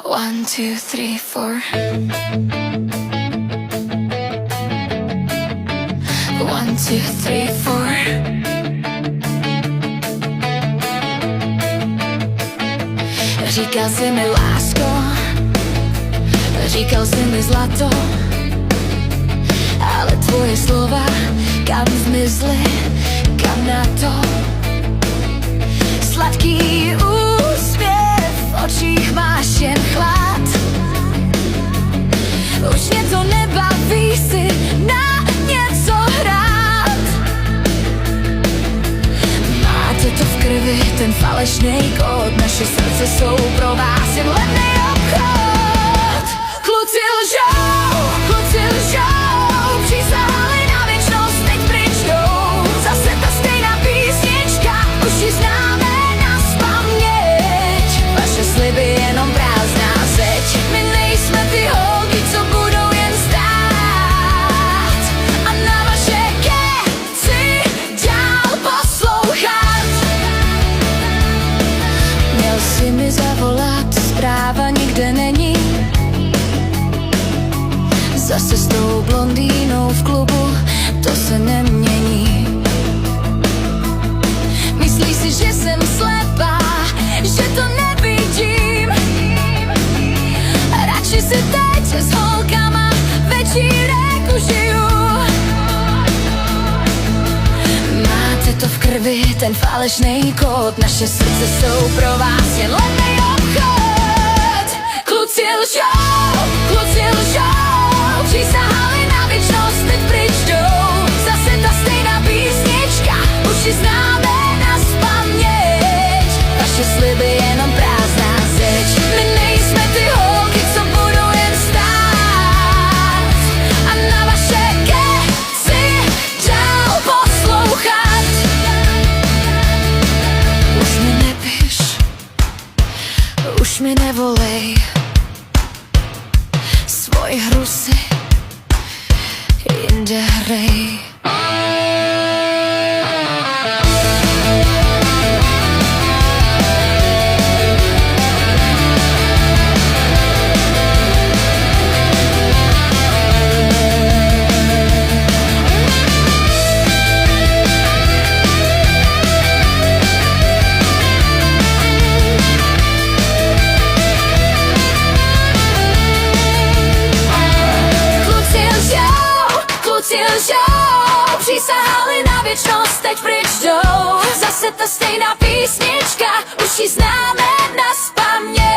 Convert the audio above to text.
1, 2, 3, 4. 1, 2, 3, 4. Říkal jsi mi lásko, říkal jsi mi zlato, ale tvoje slova kam zmizly, kam na to? Sladký úsměv, v očích máš jen chlad. Už mě to nebaví si na něco hrát. Máte to v krvi, ten falešnej kód, naše srdce jsou pro vás jen levnej obchod. Kluci lžou, přísahali na věčnost, teď pryč jdou. Zase ta stejná písnička, už ji známe nazpaměť. Vaše sliby jenom prázdná zeď, my nejsme ty holky, co budou jen stát a na vaše keci dál poslouchat. Měl si mi zavolat, zpráva nikde není. Zase s tou blondýnou v klubu, to se nemění. Myslí si, že jsem slepá, že to nevidím. Radši si teď s holkama večírek užiju. Máte to v krvi, ten falešnej kód, naše srdce jsou pro vás jen levnej obchod. Kluci lžou, přísahali na věčnost, teď pryč jdou. Zase ta stejná písnička, už ji známe nazpaměť. Vaše sliby jenom prázdná zeď, my nejsme ty holky, co budou jen stát a na vaše keci dál poslouchat. Už mi nepíš, už mi nevolej, svoj hru si jinde hrej. Přísahali na věčnost, teď pryč jdou. Zase ta stejná písnička, už ji známe nazpaměť.